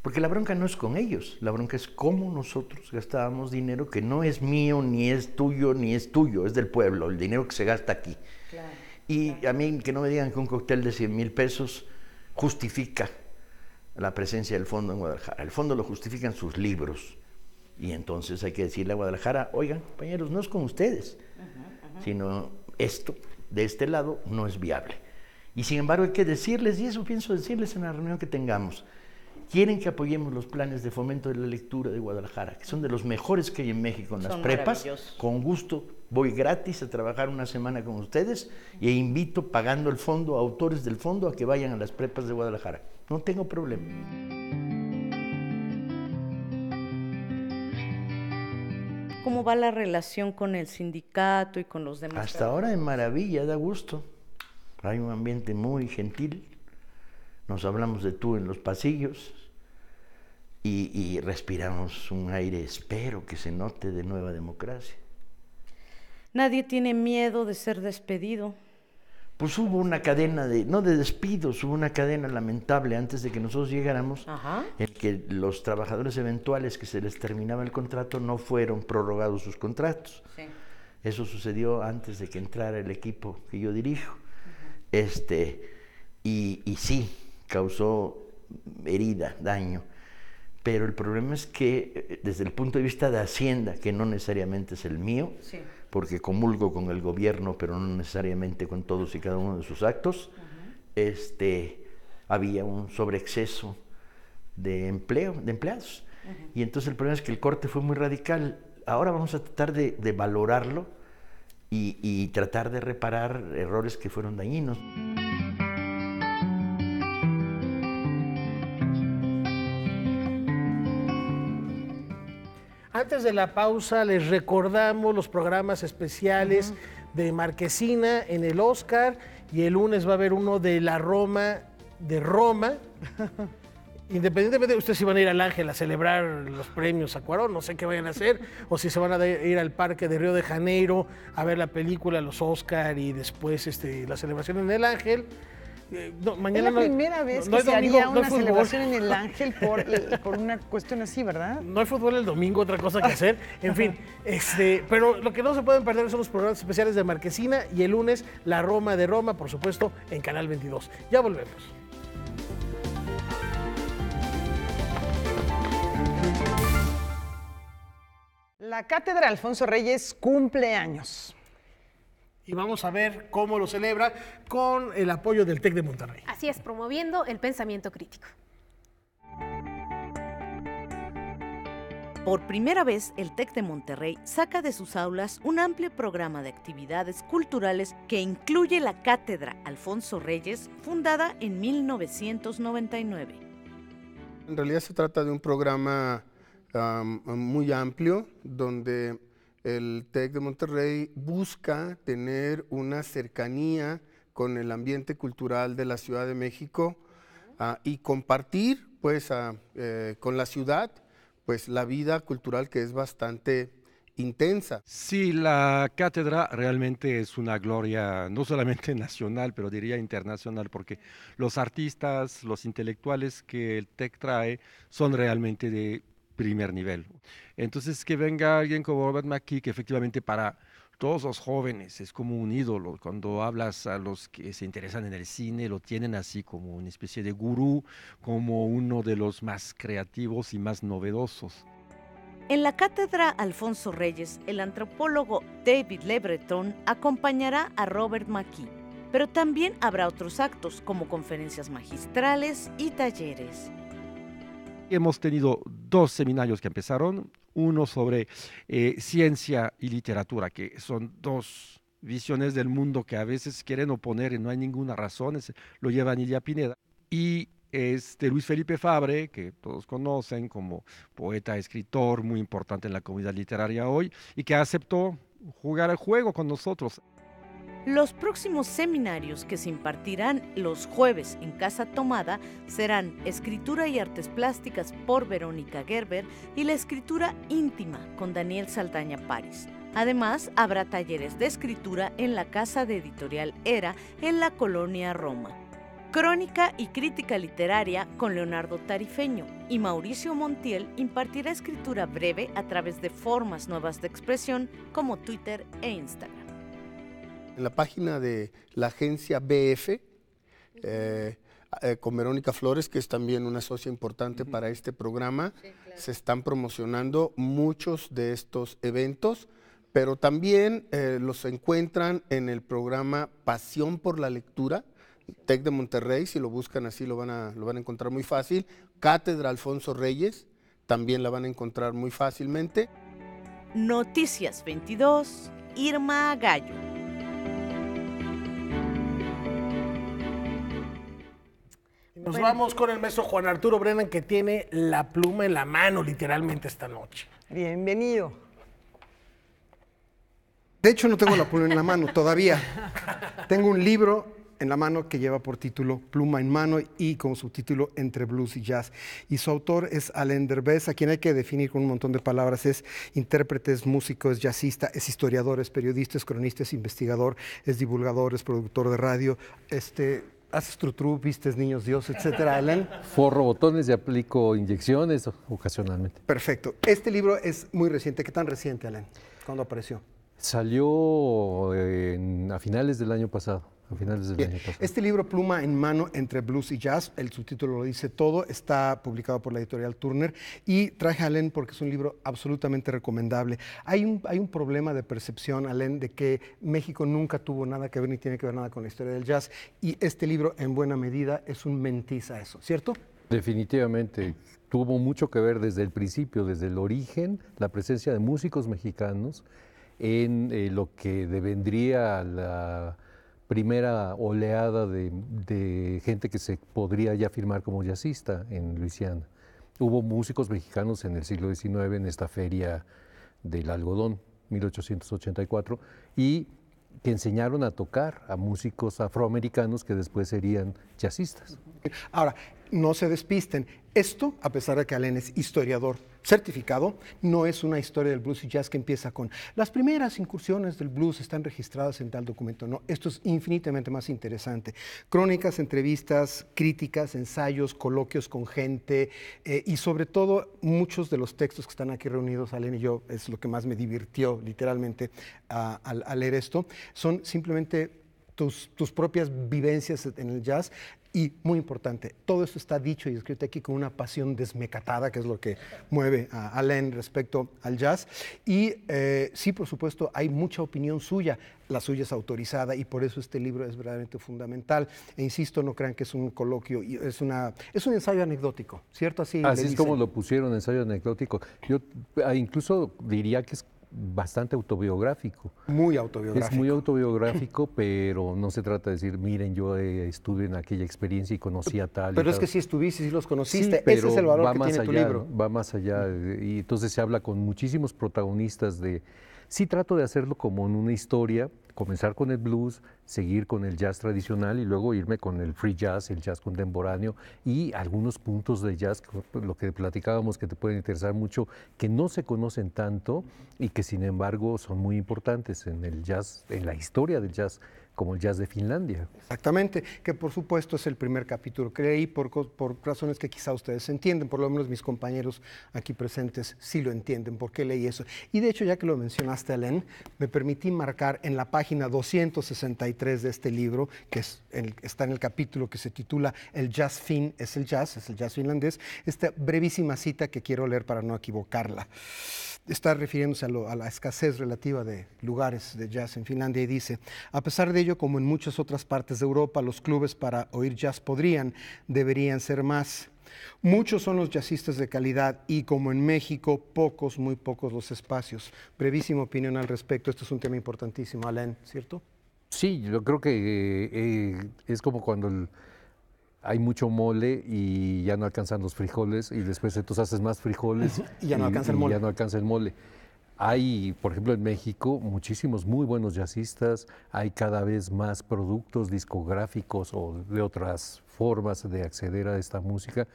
Porque la bronca no es con ellos, la bronca es cómo nosotros gastábamos dinero que no es mío, ni es tuyo, es del pueblo, el dinero que se gasta aquí. Claro, y claro. A mí que no me digan que un cóctel de 100,000 pesos justifica la presencia del fondo en Guadalajara. El fondo lo justifican sus libros. Y entonces hay que decirle a Guadalajara, oigan, compañeros, no es con ustedes, sino esto, de este lado, no es viable. Y sin embargo hay que decirles, y eso pienso decirles en la reunión que tengamos, quieren que apoyemos los planes de fomento de la lectura de Guadalajara, que son de los mejores que hay en México en las prepas, con gusto voy gratis a trabajar una semana con ustedes e invito pagando el fondo a autores del fondo a que vayan a las prepas de Guadalajara. No tengo problema. ¿Cómo va la relación con el sindicato y con los demás? Hasta ahora de maravilla, da gusto. Hay un ambiente muy gentil. Nos hablamos de tú en los pasillos y respiramos un aire, espero que se note, de nueva democracia. Nadie tiene miedo de ser despedido. Pues hubo una cadena no de despidos, hubo una cadena lamentable antes de que nosotros llegáramos, en que los trabajadores eventuales que se les terminaba el contrato no fueron prorrogados sus contratos. Sí. Eso sucedió antes de que entrara el equipo que yo dirijo. Y sí, causó herida, daño. Pero el problema es que desde el punto de vista de Hacienda, que no necesariamente es el mío, sí, porque comulgo con el gobierno, pero no necesariamente con todos y cada uno de sus actos, había un sobreexceso de empleados. Y entonces el problema es que el corte fue muy radical. Ahora vamos a tratar de valorarlo y tratar de reparar errores que fueron dañinos. Antes de la pausa les recordamos los programas especiales de Marquesina en el Oscar, y el lunes va a haber uno de la Roma de Roma. Independientemente de ustedes si van a ir al Ángel a celebrar los premios a Cuarón, no sé qué vayan a hacer, o si se van a ir al Parque de Río de Janeiro a ver la película, los Oscar y después la celebración en el Ángel. No, mañana es la primera vez que se haría una celebración en el Ángel por una cuestión así, ¿verdad? No hay fútbol el domingo, otra cosa que hacer. En fin, pero lo que no se pueden perder son los programas especiales de Marquesina, y el lunes la Roma de Roma, por supuesto, en Canal 22. Ya volvemos. La Cátedra Alfonso Reyes cumple años. Y vamos a ver cómo lo celebra con el apoyo del TEC de Monterrey. Así es, promoviendo el pensamiento crítico. Por primera vez, el TEC de Monterrey saca de sus aulas un amplio programa de actividades culturales que incluye la Cátedra Alfonso Reyes, fundada en 1999. En realidad se trata de un programa muy amplio, donde el TEC de Monterrey busca tener una cercanía con el ambiente cultural de la Ciudad de México y compartir pues, con la ciudad pues, la vida cultural, que es bastante intensa. Sí, la cátedra realmente es una gloria no solamente nacional, pero diría internacional, porque los artistas, los intelectuales que el TEC trae son realmente de primer nivel. Entonces, que venga alguien como Robert McKee, que efectivamente para todos los jóvenes es como un ídolo. Cuando hablas a los que se interesan en el cine, lo tienen así como una especie de gurú, como uno de los más creativos y más novedosos. En la Cátedra Alfonso Reyes, el antropólogo David Le Breton acompañará a Robert McKee, pero también habrá otros actos como conferencias magistrales y talleres. Hemos tenido 2 seminarios que empezaron, uno sobre ciencia y literatura, que son 2 visiones del mundo que a veces quieren oponer y no hay ninguna razón, lo lleva Nidia Pineda. Y Luis Felipe Fabre, que todos conocen como poeta, escritor, muy importante en la comunidad literaria hoy, y que aceptó jugar al juego con nosotros. Los próximos seminarios que se impartirán los jueves en Casa Tomada serán Escritura y Artes Plásticas por Verónica Gerber y la Escritura Íntima con Daniel Saldaña París. Además, habrá talleres de escritura en la Casa de Editorial Era en la Colonia Roma. Crónica y crítica literaria con Leonardo Tarifeño, y Mauricio Montiel impartirá escritura breve a través de formas nuevas de expresión como Twitter e Instagram. En la página de la agencia BF, con Verónica Flores, que es también una socia importante para este programa, sí, claro, se están promocionando muchos de estos eventos, pero también los encuentran en el programa Pasión por la Lectura TEC de Monterrey, si lo buscan así lo van a encontrar muy fácil. Cátedra Alfonso Reyes, también la van a encontrar muy fácilmente. Noticias 22, Irma Gallo. Nos vamos con el maestro Juan Arturo Brennan, que tiene la pluma en la mano literalmente esta noche. Bienvenido. De hecho, no tengo la pluma en la mano todavía. Tengo un libro en la mano que lleva por título Pluma en mano y como subtítulo Entre blues y jazz. Y su autor es Alain Derbez, a quien hay que definir con un montón de palabras. Es intérprete, es músico, es jazzista, es historiador, es periodista, es cronista, es investigador, es divulgador, es productor de radio. Haces trutru, vistes niños Dios, etcétera, Alain. Forro botones y aplico inyecciones ocasionalmente. Perfecto. Este libro es muy reciente. ¿Qué tan reciente, Alain? ¿Cuándo apareció? Salió a finales del año pasado. Este libro, Pluma en mano, entre blues y jazz, el subtítulo lo dice todo, está publicado por la editorial Turner y traje a Alain porque es un libro absolutamente recomendable. Hay un problema de percepción, Alain, de que México nunca tuvo nada que ver ni tiene que ver nada con la historia del jazz y este libro en buena medida es un mentiz a eso, ¿cierto? Definitivamente, tuvo mucho que ver desde el principio, desde el origen, la presencia de músicos mexicanos en lo que devendría la primera oleada de gente que se podría ya firmar como jazzista en Luisiana. Hubo músicos mexicanos en el siglo XIX en esta feria del algodón, 1884, y que enseñaron a tocar a músicos afroamericanos que después serían jazzistas. Ahora, no se despisten. Esto, a pesar de que Alain es historiador certificado, no es una historia del blues y jazz que empieza con las primeras incursiones del blues están registradas en tal documento. No, esto es infinitamente más interesante. Crónicas, entrevistas, críticas, ensayos, coloquios con gente y sobre todo muchos de los textos que están aquí reunidos, Alain y yo, es lo que más me divirtió literalmente al leer esto, son simplemente tus propias vivencias en el jazz. Y muy importante, todo esto está dicho y escrito aquí con una pasión desmecatada, que es lo que mueve a Alain respecto al jazz. Y sí, por supuesto, hay mucha opinión suya. La suya es autorizada y por eso este libro es verdaderamente fundamental. E insisto, no crean que es un coloquio, es un ensayo anecdótico, ¿cierto? Así es como lo pusieron, ensayo anecdótico. Yo incluso diría que es bastante autobiográfico. Muy autobiográfico. Es muy autobiográfico, pero no se trata de decir, miren, yo estuve en aquella experiencia y conocí a tal. Pero es tal. Que si estuviste, si los conociste, sí, pero ese es el valor que tiene tu libro. Va más allá, y entonces se habla con muchísimos protagonistas de... Sí trato de hacerlo como en una historia, comenzar con el blues, seguir con el jazz tradicional y luego irme con el free jazz, el jazz contemporáneo y algunos puntos de jazz, lo que platicábamos que te pueden interesar mucho, que no se conocen tanto y que sin embargo son muy importantes en el jazz, en la historia del jazz, como el jazz de Finlandia. Exactamente, que por supuesto es el primer capítulo que leí por razones que quizá ustedes entienden, por lo menos mis compañeros aquí presentes sí lo entienden, por qué leí eso. Y de hecho, ya que lo mencionaste, Alain, me permití marcar en la página 263 de este libro, que está en el capítulo que se titula El jazz fin es el jazz finlandés, esta brevísima cita que quiero leer para no equivocarla. Está refiriéndose a la escasez relativa de lugares de jazz en Finlandia y dice, a pesar de ello, como en muchas otras partes de Europa, los clubes para oír jazz deberían ser más. Muchos son los jazzistas de calidad y como en México, muy pocos los espacios. Brevísima opinión al respecto, esto es un tema importantísimo, Alain, ¿cierto? Sí, yo creo que es como cuando hay mucho mole y ya no alcanzan los frijoles y después entonces haces más frijoles y ya no alcanza el mole. Ya no alcanza el mole. Hay, por ejemplo, en México muchísimos muy buenos jazzistas, hay cada vez más productos discográficos o de otras formas de acceder a esta música.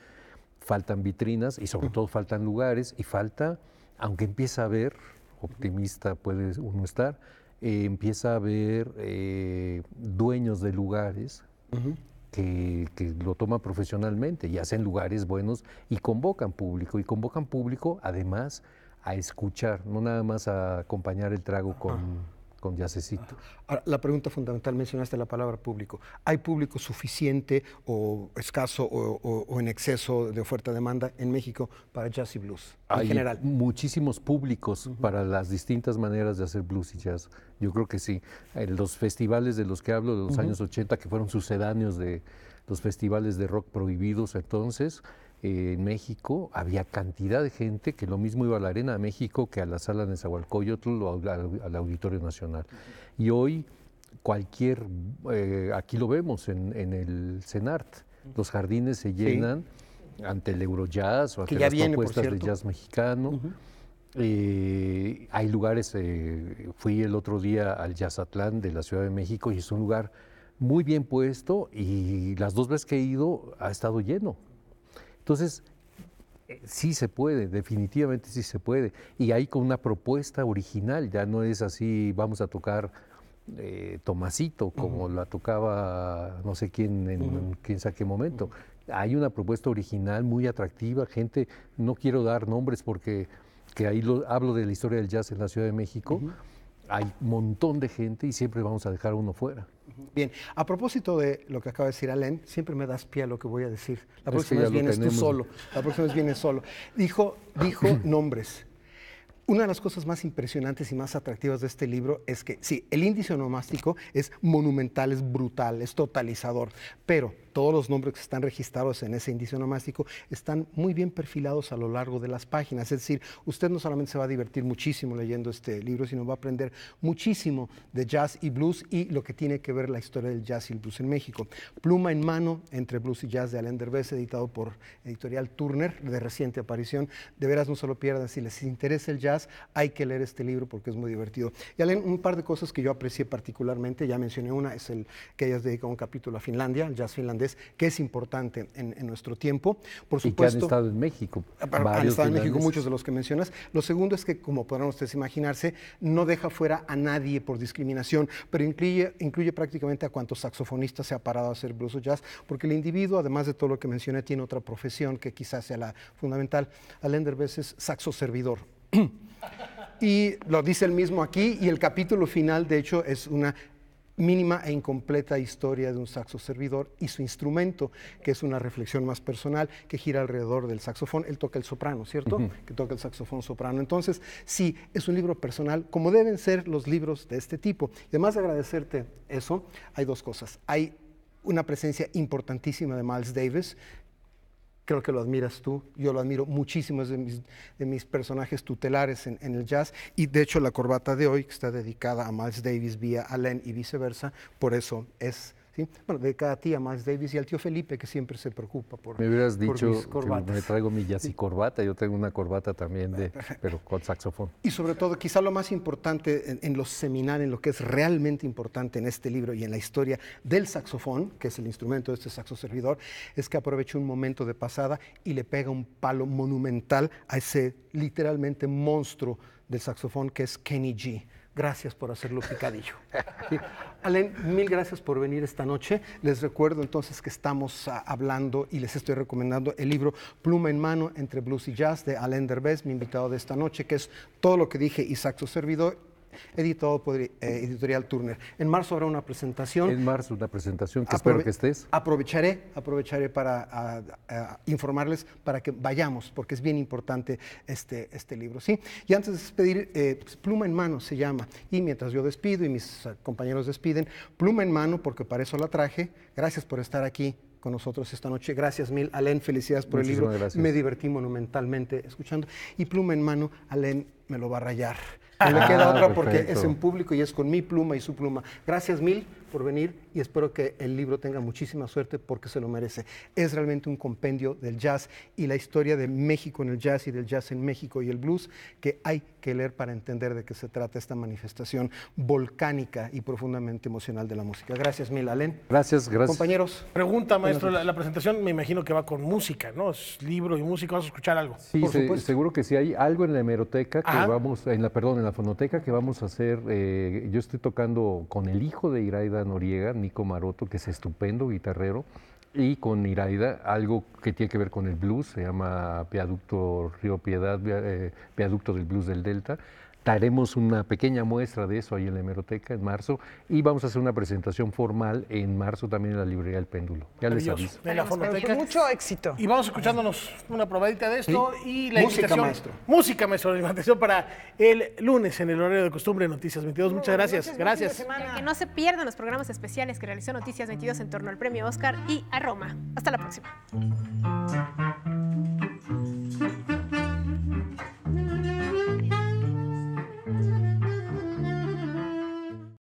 Faltan vitrinas y sobre todo faltan lugares y falta, aunque empieza a haber, optimista puede uno estar, empieza a haber dueños de lugares que lo toman profesionalmente y hacen lugares buenos y convocan público además a escuchar, no nada más a acompañar el trago con jazzecito. Ahora, la pregunta fundamental, mencionaste la palabra público. ¿Hay público suficiente o escaso o en exceso de oferta-demanda en México para jazz y blues en Hay general? muchísimos públicos para las distintas maneras de hacer blues y jazz. Yo creo que sí. Los festivales de los que hablo de los años 80, que fueron sucedáneos de los festivales de rock prohibidos entonces, en México había cantidad de gente que lo mismo iba a la Arena de México que a la Sala de Nezahualcóyotl o al Auditorio Nacional. Y hoy aquí lo vemos en el CENART, los jardines se llenan ante el Eurojazz o ante las propuestas de jazz mexicano. Hay lugares, fui el otro día al Jazzatlán de la Ciudad de México y es un lugar muy bien puesto y las 2 veces que he ido ha estado lleno. Entonces, sí se puede, definitivamente sí se puede. Y hay con una propuesta original, ya no es así, vamos a tocar Tomasito, como la tocaba no sé quién en quién sabe qué momento. Hay una propuesta original muy atractiva, gente, no quiero dar nombres porque ahí hablo de la historia del jazz en la Ciudad de México. Hay un montón de gente y siempre vamos a dejar uno fuera. Bien, a propósito de lo que acaba de decir Alain, siempre me das pie a lo que voy a decir. La próxima vez vienes tú solo. La próxima vez vienes solo. Dijo nombres. Una de las cosas más impresionantes y más atractivas de este libro es que, sí, el índice onomástico es monumental, es brutal, es totalizador, pero todos los nombres que están registrados en ese índice onomástico están muy bien perfilados a lo largo de las páginas. Es decir, usted no solamente se va a divertir muchísimo leyendo este libro, sino va a aprender muchísimo de jazz y blues y lo que tiene que ver la historia del jazz y el blues en México. Pluma en mano, entre blues y jazz, de Alain Derbez, editado por Editorial Turner, de reciente aparición. De veras, no se lo pierdan. Si les interesa el jazz, hay que leer este libro porque es muy divertido. Y Alain, un par de cosas que yo aprecié particularmente, ya mencioné una, es el que hayas dedicado un capítulo a Finlandia, el jazz finlandés, que es importante en nuestro tiempo. Por supuesto, y que han estado en México. Han estado en México muchos de los que mencionas. Lo segundo es que, como podrán ustedes imaginarse, no deja fuera a nadie por discriminación, pero incluye prácticamente a cuantos saxofonistas se ha parado a hacer blues o jazz, porque el individuo, además de todo lo que mencioné, tiene otra profesión que quizás sea la fundamental. Alain Derbez es saxo servidor. Y lo dice él mismo aquí, y el capítulo final, de hecho, es una mínima e incompleta historia de un saxo servidor y su instrumento, que es una reflexión más personal que gira alrededor del saxofón. Él toca el soprano, ¿cierto? Que toca el saxofón soprano. Entonces, sí, es un libro personal, como deben ser los libros de este tipo. Y además de agradecerte eso, hay 2 cosas. Hay una presencia importantísima de Miles Davis. Creo que lo admiras tú, yo lo admiro muchísimo, es de mis personajes tutelares en el jazz, y de hecho la corbata de hoy, que está dedicada a Miles Davis vía Alain y viceversa, por eso es, ¿sí? Bueno, dedicada a ti, a Miles Davis y al tío Felipe, que siempre se preocupa por me hubieras dicho mis corbatas. Que me traigo mi jazz y corbata, yo tengo una corbata también, pero con saxofón. Y sobre todo, quizá lo más importante en los seminarios, en lo que es realmente importante en este libro y en la historia del saxofón, que es el instrumento de este saxo servidor, es que aprovecha un momento de pasada y le pega un palo monumental a ese literalmente monstruo del saxofón que es Kenny G. Gracias por hacerlo picadillo. Sí. Alain, mil gracias por venir esta noche. Les recuerdo entonces que estamos hablando y les estoy recomendando el libro Pluma en mano, entre blues y jazz, de Alain Derbez, mi invitado de esta noche, que es todo lo que dije y saxo servidor, editado por Editorial Turner. En marzo habrá una presentación. En marzo una presentación que espero que estés. Aprovecharé para informarles para que vayamos, porque es bien importante este libro, ¿sí? Y antes de despedir, Pluma en mano se llama, y mientras yo despido y mis compañeros despiden, Pluma en mano, porque para eso la traje. Gracias por estar aquí con nosotros esta noche. Gracias mil, Alain, felicidades por Muchísimas el libro. Gracias. Me divertí monumentalmente escuchando. Y Pluma en mano, Alain me lo va a rayar. No me queda otra porque perfecto. es en público y es con mi pluma y su pluma. Gracias mil por venir y espero que el libro tenga muchísima suerte porque se lo merece. Es realmente un compendio del jazz y la historia de México en el jazz y del jazz en México y el blues que hay que leer para entender de qué se trata esta manifestación volcánica y profundamente emocional de la música. Gracias mil, Alain. Gracias. Compañeros. Pregunta, maestro, la presentación me imagino que va con música, ¿no? Es libro y música, vamos a escuchar algo. Sí, seguro que sí. Hay algo en la hemeroteca que en la fonoteca que vamos a hacer. Yo estoy tocando con el hijo de Iraida Noriega, Nico Maroto, que es estupendo guitarrero, y con Iraida algo que tiene que ver con el blues, se llama Viaducto Río Piedad, Viaducto del Blues del Delta. Haremos una pequeña muestra de eso ahí en la hemeroteca en marzo y vamos a hacer una presentación formal en marzo también en la librería El Péndulo. Ya les aviso. En la fonoteca. Mucho éxito. Y vamos escuchándonos una probadita de esto y la Música, invitación. maestro. Música, maestro. La invitación para el lunes en el horario de costumbre Noticias 22. Muchas gracias. Gracias. Que no se pierdan los programas especiales que realizó Noticias 22 en torno al premio Oscar y a Roma. Hasta la próxima.